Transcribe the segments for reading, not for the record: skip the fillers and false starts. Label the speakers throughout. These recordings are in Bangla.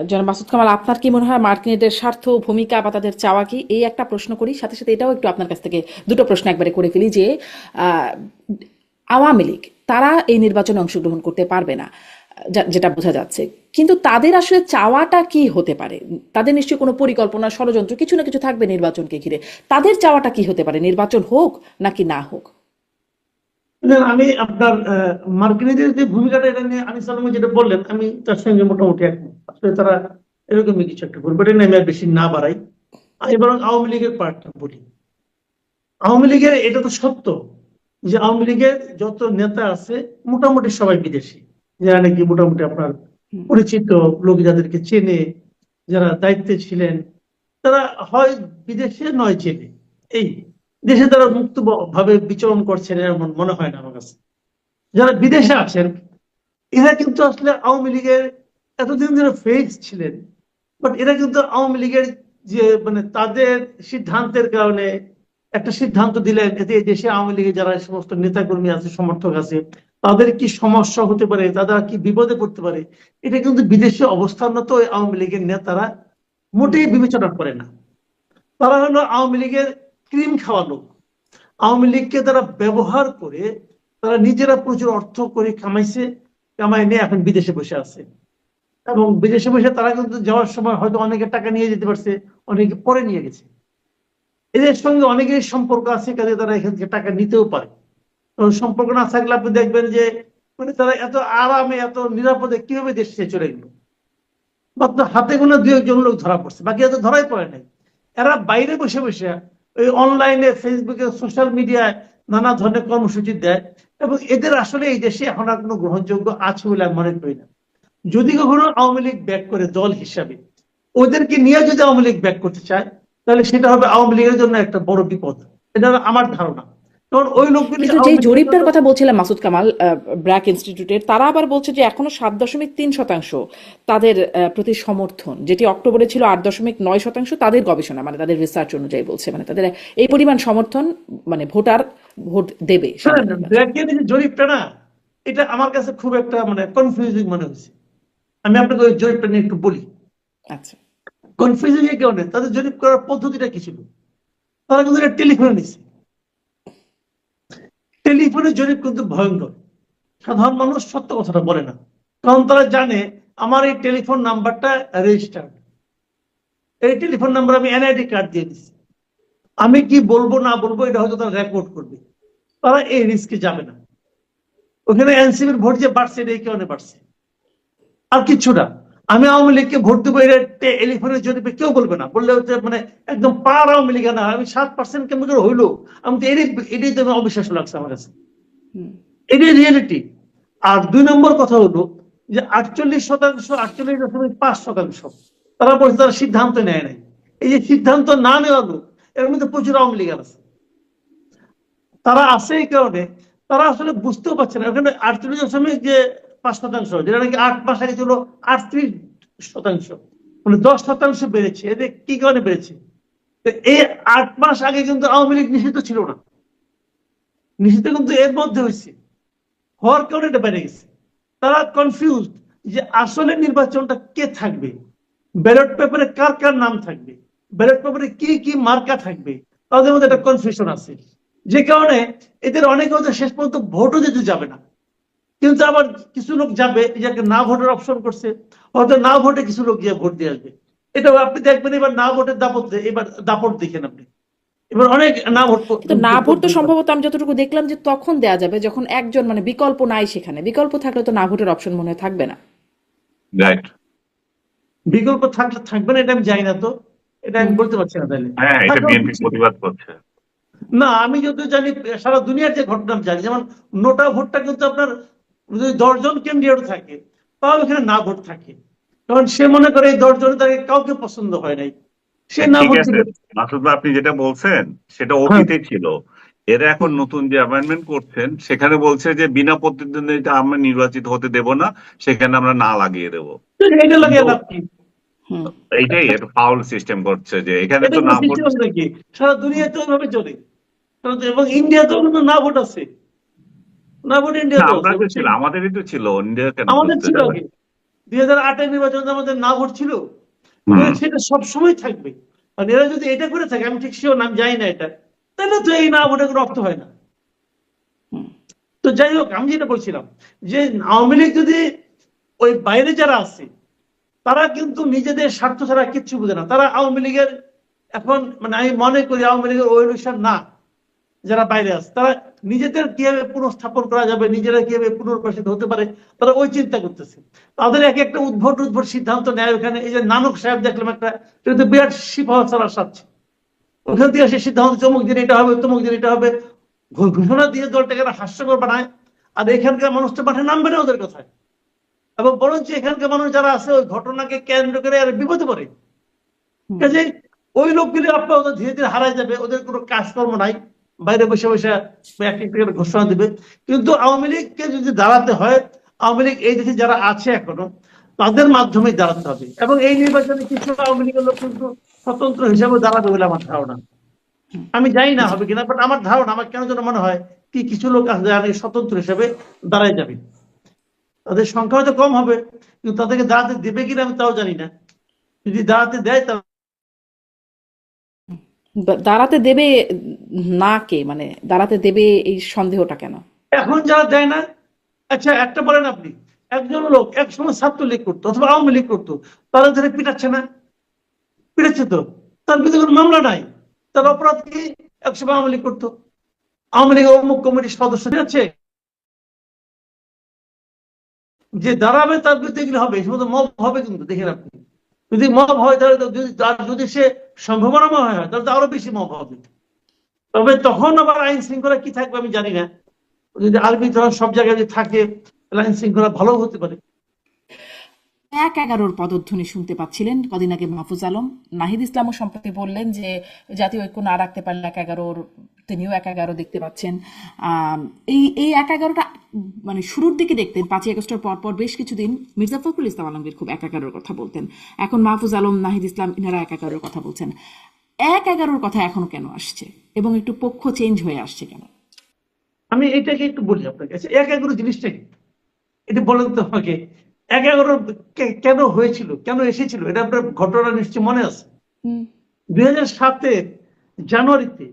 Speaker 1: জনাব মাসুদ কামাল, আপনার কি মনে হয় মার্কিনীদের স্বার্থ, ভূমিকা বা তাদের চাওয়া কি? এই একটা প্রশ্ন করি, সাথে সাথে এটাও একটু আপনার কাছ থেকে দুটো প্রশ্ন একবারে করে ফেলি যে আহ, আওয়ামী লীগ তারা এই নির্বাচনে অংশগ্রহণ করতে পারবে না, যেটা বোঝা যাচ্ছে। কিন্তু তাদের আসলে চাওয়াটা কি হতে পারে? তাদের নিশ্চয়ই কোনো পরিকল্পনা, ষড়যন্ত্র কিছু না কিছু থাকবে নির্বাচনকে ঘিরে। তাদের চাওয়াটা কি হতে পারে, নির্বাচন হোক নাকি না হোক?
Speaker 2: না, আমি আপনার মার্কিনীদের যে ভূমিকাটা এটা নিয়ে আনিস আলম যেটা বললেন, আমি তার সঙ্গে মোটামুটি একমত। আসলে তারা এরকমই কিছু একটা করবে, এটা নিয়ে আমি আর বেশি না বাড়াই। আমি বরং আওয়ামী লীগের পার্টটা বলি। আওয়ামী লীগের এটা তো সত্য যে আওয়ামী লীগের যত নেতা আছে মোটামুটি সবাই বিদেশি, যারা নাকি মোটামুটি আপনার পরিচিত লোক, যাদেরকে চেনে, যারা দায়িত্বে ছিলেন, তারা হয় বিদেশে নয় চেনে। এই দেশে তারা মুক্ত ভাবে বিচরণ করছেন এমন মনে হয় না আমার কাছে। যারা বিদেশে আছেন এরা কিন্তু আসলে আওয়ামী লীগের এতদিন ধরে ফেক ছিলেন, বাট এরা কিন্তু আওয়ামী লীগের যে মানে তাদের সিদ্ধান্তের কারণে একটা সিদ্ধান্ত দিলেন, এতে এই দেশে আওয়ামী লীগের যারা সমস্ত নেতাকর্মী আছে, সমর্থক আছে, তাদের কি সমস্যা হতে পারে, তারা কি বিপদে পড়তে পারে, এটা কিন্তু বিদেশে অবস্থানরত ওই আওয়ামী লীগের নেতারা মোটেই বিবেচনা করে না। তারা হলো আওয়ামী লীগের ক্রিম খাওয়া লোক। আওয়ামী লীগকে তারা ব্যবহার করে তারা নিজেরা প্রচুর অর্থ করে কামাইছে, কামাই নিয়ে এখন বিদেশে বসে আছে। এবং বিদেশে বসে তারা কিন্তু যাওয়ার সময় হয়তো অনেকে টাকা নিয়ে যেতে পারছে, অনেকে পরে নিয়ে গেছে। এদের সঙ্গে অনেকের সম্পর্ক আছে, কাজে তারা এখান থেকে টাকা নিতেও পারে। কারণ সম্পর্ক না থাকলে আপনি দেখবেন যে মানে তারা এত আরামে এত নিরাপদে কিভাবে দেশ ছেড়ে চলে গেল। মাত্র হাতে গোনা দু একজন লোক ধরা পড়ছে, বাকি এত ধরাই পড়ে নাই। এরা বাইরে বসে বসে ওই অনলাইনে, ফেসবুকে, সোশ্যাল মিডিয়ায় নানা ধরনের কর্মসূচি দেয়। এবং এদের আসলে এই দেশে এখন আর কোনো গ্রহণযোগ্য আছে বলে আমি মনে করি না। যদি কখনো আওয়ামী লীগ ব্যাক করে দল হিসাবে, ওদেরকে নিয়ে যদি আওয়ামী লীগ ব্যাক করতে চায়, তাহলে সেটা হবে আওয়ামী লীগের জন্য একটা বড় বিপদ। এটা হলো আমার ধারণা। কারণ ওই লোকগুলি
Speaker 1: কিন্তু যেই
Speaker 2: আওয়ামী লীগের জন্য।
Speaker 1: জরিপটার কথা বলছিলাম মাসুদ কামাল, ব্র্যাক ইনস্টিটিউটের, তারা আবার বলছে যে এখনো 7.3% তাদের প্রতি সমর্থন, যেটি অক্টোবরে ছিল 8.9%। তাদের গবেষণা, মানে তাদের রিসার্চ অনুযায়ী বলছে, মানে তাদের এই পরিমাণ সমর্থন, মানে ভোটার ভোট দেবে সামনে
Speaker 2: শোনেন,
Speaker 1: নির্বাচনে।
Speaker 2: ব্র্যাকের যে জরিপটা না, এটা আমার কাছে খুব একটা মানে কনফিউজিং মনে হয়েছে। আমি আপনাকে ওই জরিপটা নিয়ে একটু বলি।
Speaker 1: আচ্ছা।
Speaker 2: কনফিউজিং এর কারণে তাদের জরিপ করার পদ্ধতিটা কি ছিল। তারা কিন্তু এটা টেলিফোনে নিচ্ছে। টেলিফোনে জরিপ কিন্তু ভয়ঙ্কর। সাধারণ মানুষ সত্য কথাটা বলে না, কারণ তারা জানে আমার এই টেলিফোন নাম্বারটা রেজিস্টার্ড। এই টেলিফোন নাম্বার আমি এনআইডি কার্ড দিয়ে দিচ্ছি, আমি কি বলবো না বলবো এটা হয়তো তারা রেকর্ড করবে। তারা এই রিস্কে যাবে না। ওখানে এনসিপির ভোট যে বাড়ছে এটা এই কারণে বাড়ছে, আর কিচ্ছু না। আমি আওয়ামী লীগকে ভোট দেবো এটা টেলিফোনের জরিপে কেউ বলবে না, বললে হচ্ছে মানে একদম পাড়ার আওয়ামী লীগ না, আমি 7% কেমন করে হইলো। আমি তো এটাই তো অবিশ্বাস লাগছে আমার কাছে। এটাই রিয়েলিটি। আর 2 নম্বর কথা হলো যে 48%, 48.5% তারা বলছে তারা সিদ্ধান্ত নেয় নাই। এই যে সিদ্ধান্ত না নেওয়া লোক, এর মধ্যে প্রচুর আওয়ামী লীগ আছে। তারা আছে এই কারণে তারা আসলে বুঝতেও পারছে না। ওখানে 48.5%, যেটা নাকি 8 মাস আগে ছিল 38%, মানে 10% বেড়েছে। এদের কি কারণে বেড়েছে? এই 8 মাস আগে কিন্তু আওয়ামী লীগ নিষিদ্ধ ছিল না, নিষিদ্ধ কিন্তু এর মধ্যে হয়েছে, হওয়ার কারণে এটা বেড়ে গেছে। তারা কনফিউজ যে আসলে নির্বাচনটা কে থাকবে, ব্যালট পেপারে কার কার নাম থাকবে, ব্যালট পেপারে কি কি মার্কা থাকবে, তাদের মধ্যে একটা কনফিউশন আছে। যে কারণে এদের অনেকে হয়তো শেষ পর্যন্ত ভোটও দিতে যাবে না। কিন্তু আবার কিছু লোক যাবে, যাকে না ভোটের অপশন করছে, হয়তো না ভোটে কিছু লোক গিয়ে ভোট দিয়ে আসবে। এটাও আপনি দেখবেন এবার না ভোটের দাপট, এবার দাপট দেখেন আপনি, এবার অনেক না ভোট
Speaker 1: কিন্তু না ভোট তো সম্ভবত আমি যতটুকু দেখলাম যে তখন দেয়া যাবে যখন একজন, মানে বিকল্প নাই সেখানে। বিকল্প থাকলে তো না ভোটের অপশন মনে হয় থাকবে না।
Speaker 3: রাইট।
Speaker 2: বিকল্প থাকলে থাকবে না এটা আমি জানি না, তো এটা আমি বলতে পারছি না তাহলে।
Speaker 3: হ্যাঁ, এটা
Speaker 2: থাকা
Speaker 3: বিএনপি
Speaker 2: উচিত ছিল।
Speaker 3: প্রতিবাদ করছে।
Speaker 2: না, আমি যত জানি সারা দুনিয়ার যে ঘটনা আমি জানি, যেমন নোটা ভোটটা কিন্তু আপনার যদি 10 জন ক্যান্ডিডেট থাকে, তাও এখানে না ভোট থাকে। কারণ সে মনে করে এই 10 জনের তাকে কাউকে পছন্দ হয় নাই, সে না
Speaker 3: ঠিক
Speaker 2: ভোট
Speaker 3: আছে,
Speaker 2: দিবে।
Speaker 3: মাসুদ ভাই, আপনি যেটা বলছেন সেটা
Speaker 2: হ্যাঁ,
Speaker 3: অতীতে ছিল। এরা এখন নতুন যে অ্যামেন্ডমেন্ট করছেন সেখানে বলছে যে বিনা প্রতিদ্বন্দ্বিতা আমরা নির্বাচিত হতে দেব না, সেখানে আমরা না লাগিয়ে দেব।
Speaker 2: এটা লাগে
Speaker 3: কিন্তু
Speaker 2: লাভ কি?
Speaker 1: হুম।
Speaker 3: এইটাই একটা ফাউল সিস্টেম করছে যে এখানে
Speaker 2: এটা
Speaker 3: তো
Speaker 2: কোনো
Speaker 3: না ভোট।
Speaker 2: সিস্টেম আছে নাকি? সারা দুনিয়াতে ওইভাবে চলে। এবং ইন্ডিয়াতেও কিন্তু না ভোট আছে, না ভোট
Speaker 3: না,
Speaker 2: ইন্ডিয়াতেও
Speaker 3: আমরা
Speaker 2: আছে।
Speaker 3: যে ছিল, আমাদেরই তো ছিল, ইন্ডিয়া কেন
Speaker 2: আমাদের
Speaker 3: খুঁজতে
Speaker 2: ছিল
Speaker 3: যাবে?
Speaker 2: আগে, 2008-এর নির্বাচনে আমাদের না ভোট ছিল,
Speaker 3: হুম।
Speaker 2: সেটা সবসময় থাকবে। আর এরা যদি এটা করে থাকে, আমি ঠিক শিওর আমি জানি না এটা, তাহলে তো এই না ভোটের কোনো অর্থ হয় না।
Speaker 1: হুম।
Speaker 2: তো যাই হোক, আমি যেটা বলছিলাম যে আওয়ামী লীগ যদি ওই বাইরে যারা আছে তারা কিন্তু নিজেদের স্বার্থ ছাড়া কিচ্ছু বোঝে না। তারা আওয়ামী লীগের এখন মানে আমি মনে করি আওয়ামী লীগের ওই অনুসার না। যারা বাইরে আছে তারা নিজেদের কিভাবে পুনঃস্থাপন করা যাবে, নিজেরা কিভাবে পুনর্বাসিত হতে পারে, তারা ওই চিন্তা করতেছে। তাদের এক একটা উদ্ভট উদ্ভট সিদ্ধান্ত নেয় ওখানে। এই যে নানক সাহেব দেখলাম একটা, এটা তো বিরাট সিফাহ ছাড়া সাচ্ছে। ওখান থেকে সে সিদ্ধান্ত চমক দিন এটা হবে, তমুক দিন এটা হবে, ঘোষণা দিয়ে দলটাকে হাস্যকর বানায়। আর এখানকার মানুষ তো মাঠে নামবে না ওদের কথায়, এবং বরঞ্চ এখানকার মানুষ যারা আছে ওই ঘটনাকে কেন্দ্র করে আর বিপদে পড়ে।
Speaker 1: হুম।
Speaker 2: কাজে ওই লোকগুলি আপনার ধীরে ধীরে হারায় যাবে, ওদের কোনো কাজকর্ম নাই, বাইরে বসে বসে এক একটা করে ঘোষণা দিবে। কিন্তু আওয়ামী লীগকে যদি দাঁড়াতে হয়, আওয়ামী লীগ এই দেশে যারা আছে এখনো তাদের মাধ্যমে দাঁড়াতে হবে। এবং এই নির্বাচনে কিছু আওয়ামী লীগের লোক কিন্তু স্বতন্ত্র হিসাবে দাঁড়াবে বলে আমার ধারণা। আমি জানি না হবে কিনা, বাট আমার ধারণা, আমার কেন যেন মনে হয় কি কিছু লোক আছে যারা স্বতন্ত্র হিসাবে দাঁড়ায় যাবে। তাদের সংখ্যা হয়তো কম হবে, কিন্তু তাদেরকে দাঁড়াতে দেবে কিনা আমি তাও জানি না। যদি দাঁড়াতে দেয় তাহলে
Speaker 1: দাঁড়াতে দেবে না কে, মানে দাঁড়াতে দেবে এই সন্দেহটা কেন?
Speaker 2: এখন যারা দেয় না, আচ্ছা একটা বলেন আপনি, একজন লোক একসময় ছাত্রলীগ করতো অথবা আওয়ামী লীগ করতো, তারা ধরে পিটাচ্ছে না? পিটাচ্ছে তো, তার বিরুদ্ধে কোনো মামলা নাই, তার অপরাধ কি? একসময় আওয়ামী লীগ করতো, আওয়ামী লীগের অমুক কমিটির সদস্য আছে, যে দাঁড়াবে তার বিরুদ্ধে এগুলো হবে। এই সমস্ত মব হবে কিন্তু, দেখেন আপনি, যদি মব হয় তাহলে তো যদি সে সম্ভাবনাময় হয় তাহলে তো আরো বেশি মব হবে। তবে তখন আবার আইন শৃঙ্খলা কি থাকবে আমি জানি না। যদি আর্মি যখন সব জায়গায় যদি থাকে তাহলে আইন শৃঙ্খলা ভালো হতে পারে।
Speaker 1: 1-11 পদধ্বনি শুনতে পাচ্ছিলেন কদিন আগে মাহফুজ আলম। নাহিদ ইসলামও সম্প্রতি বললেন যে জাতীয় ঐক্য না রাখতে পারলে 1-11 তিনিও 1-11 দেখতে পাচ্ছেন। এই 1-11টা মানে শুরুর দিকে দেখতেন 5ই আগস্টের পর বেশ কিছুদিন মির্জা ফখরুল ইসলাম আলমগীর খুব 1-11 কথা বলতেন। এখন মাহফুজ আলম, নাহিদ ইসলাম ইনারা 1-11 কথা বলছেন। 1-11 কথা এখনো কেন আসছে এবং একটু পক্ষ চেঞ্জ হয়ে আসছে কেন?
Speaker 2: আমি এটাকে একটু বলি আপনার কাছে, 1-11 জিনিসটা কি এটা বলেন তো আমাকে। 1-11 কেন হয়েছিল, কেন এসেছিল, এটা আপনার ঘটনা নিশ্চয় মনে আছে।
Speaker 1: হুম।
Speaker 2: 2007-এর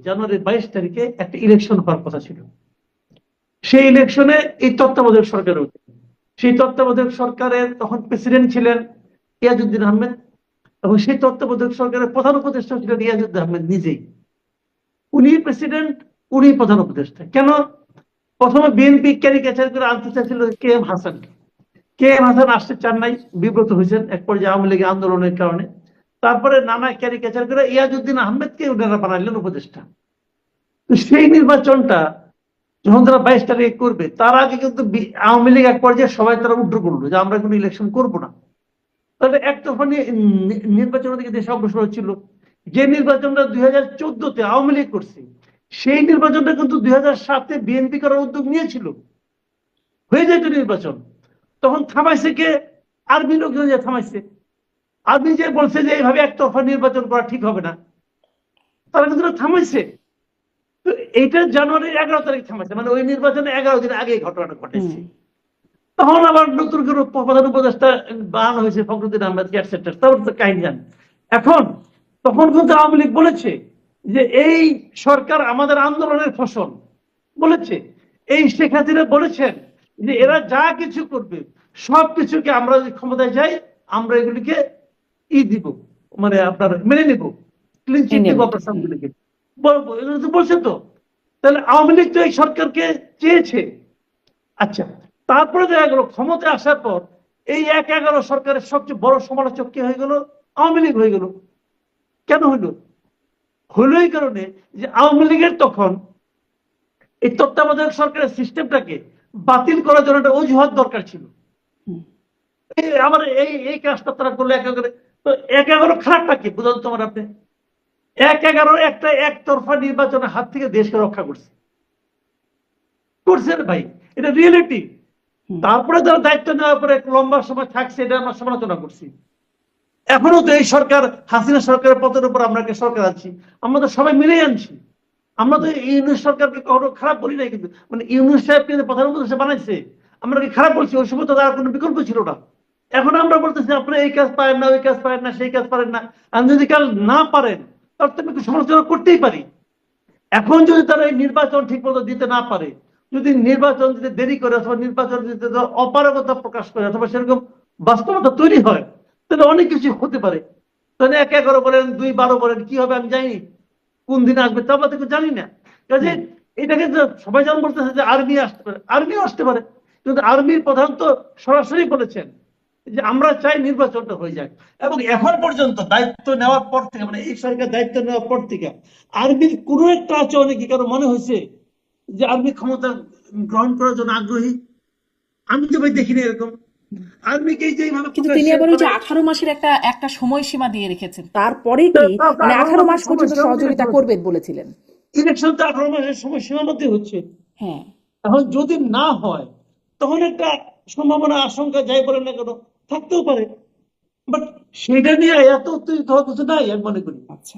Speaker 2: জানুয়ারি 22 তারিখে একটা ইলেকশন হওয়ার কথা ছিল। সেই ইলেকশনে এই তত্ত্বাবধায়ক সরকার, সেই তত্ত্বাবধায়ক সরকারের তখন প্রেসিডেন্ট ছিলেন ইয়াজউদ্দিন আহমেদ, এবং সেই তত্ত্বাবধায়ক সরকারের প্রধান উপদেষ্টা ছিলেন ইয়াজউদ্দিন আহমেদ নিজেই। উনি প্রেসিডেন্ট, উনি প্রধান উপদেষ্টা। কেন? প্রথমে বিএনপি ক্যারিকেচার করে আনতে চাইছিল KM হাসানকে। KM হাসান আসতে চান নাই, বিব্রত হয়েছেন এক পর্যায়ে আওয়ামী লীগের আন্দোলনের কারণে। তারপরে নানা ক্যারিকেচার করে ইয়াজউদ্দিন আহমেদকে ওনারা বানাইলেন উপদেষ্টা। তো সেই নির্বাচনটা যখন তারা 22 তারিখে করবে, তার আগে কিন্তু আওয়ামী লীগ এক পর্যায়ে সবাই তারা উদ্র করলো যে আমরা কোনো ইলেকশন করবো না। তাহলে একতরফা নির্বাচনের দিকে দেশ অগ্রসর হচ্ছিল। যে নির্বাচনটা 2014-তে আওয়ামী লীগ করছে, সেই নির্বাচনটা কিন্তু 2007-এ বিএনপি করার উদ্যোগ নিয়েছিল, হয়ে যেত নির্বাচন। তখন থামাইছে কে? আর্মি লোকজন যে থামাইছে। আর্মি যে বলছে যে এইভাবে একতরফা নির্বাচন করা ঠিক হবে না, তারা কিন্তু থামাইছে। তো এইটা জানুয়ারির 11 তারিখ থামাইছে, মানে ওই নির্বাচনে 11 দিন আগে ঘটনাটা ঘটেছে। তখন আবার নতুন করে প্রধান উপদেষ্টা বানানো হয়েছে ফখরুদ্দিন আহমেদ, এটসেট্রা, তারপর তো কাহিনী জান। এখন তখন কিন্তু আওয়ামী লীগ বলেছে যে এই সরকার আমাদের আন্দোলনের ফসল, বলেছে। এই শেখ হাসিনা বলেছেন যে এরা যা কিছু করবে সবকিছুকে আমরা যদি ক্ষমতায় যাই আমরা এগুলিকে দিব, মানে আপনার মেনে নিব, ক্লিন চিট দিব আপনার সবগুলিকে, এগুলো তো বলছে তো। তাহলে আওয়ামী লীগ তো এই সরকারকে চেয়েছে। আচ্ছা, তারপরে দেখা গেল ক্ষমতায় আসার পর এই 1-11 সরকারের সবচেয়ে বড় সমালোচক কে হয়ে গেল? আওয়ামী লীগ হয়ে গেল। কেন হইল? হইল এই কারণে যে আওয়ামী লীগের তখন এই তত্ত্বাবধায়ক সরকারের সিস্টেমটাকে বাতিল করার জন্য একটা অজুহাত দরকার ছিল। আমার এই কাজটা তারা করলো 1-11। তো 1-11 খারাপটা কি বুঝান তোমার আপনি? 1-11 একটা একতরফা নির্বাচনের হাত থেকে দেশকে রক্ষা করছে, করছেন ভাই, এটা রিয়েলিটি। তারপরে যারা দায়িত্ব নেওয়ার পরে লম্বা সময় থাকছে, এটা আমরা সমালোচনা করছি। এখনো তো এই সরকার, হাসিনা সরকারের পথের উপর আমরা সরকার আছি, আমরা তো সবাই মিলেই আনছি। আমরা তো ইউনিট সরকারকে কখনো খারাপ বলি নাই, কিন্তু মানে ইউনিট সাহেব কিন্তু প্রধান উপদেষ্টা বানাইছে, আমরা কি খারাপ বলছি? ওই সময় তো তার কোনো বিকল্প ছিল না। এখন আমরা বলতেছি আপনারা এই কাজ পারেন না, ওই কাজ পারেন না, সেই কাজ পারেন না। আর যদি কাল না পারেন তাহলে তো আমি একটু সমালোচনা করতেই পারি। এখন যদি তারা এই নির্বাচন ঠিক মতো দিতে না পারে, যদি নির্বাচন দিতে দেরি করে অথবা নির্বাচন দিতে অপারগতা প্রকাশ করে অথবা সেরকম বাস্তবতা তৈরি হয়, তাহলে অনেক কিছু হতে পারে। তাহলে 1-11 বলেন, 2-12 বলেন, কি হবে আমি জানি, কোন দিন আসবে তা আমরা তো জানি না। কাজে এটাকে সবাই যেমন বলতেছে যে আর্মি আসতে পারে, আর্মিও আসতে পারে, কিন্তু আর্মির প্রধান তো সরাসরি বলেছেন যে আমরা চাই নির্বাচনটা হয়ে যাক। এবং এখন পর্যন্ত দায়িত্ব নেওয়ার পর থেকে, মানে এই সরকার দায়িত্ব নেওয়ার পর থেকে আর্মির কোনো একটা আচরণে কি কারো মনে হয়েছে যে আর্মি ক্ষমতা গ্রহণ করার জন্য আগ্রহী? আমি তো ভাই দেখিনি এরকম। আর্মিকে যেভাবে
Speaker 1: কিন্তু তিনি আবার ওই যে 18 মাসের একটা একটা সময়সীমা দিয়ে রেখেছেন, তারপরে কি মানে 18 মাস পর্যন্ত সহযোগিতা করবেন বলেছিলেন।
Speaker 2: ইলেকশন তো 18 মাসের সময় সীমার মধ্যে হচ্ছে।
Speaker 1: হ্যাঁ,
Speaker 2: এখন যদি না হয় তখন একটা সম্ভাবনা, আশঙ্কা যাই বলেন না কেন থাকতেও পারে, বাট সেটা নিয়ে এত উত্তেজিত হওয়ার কিছু নাই আমি মনে করি।
Speaker 1: আচ্ছা।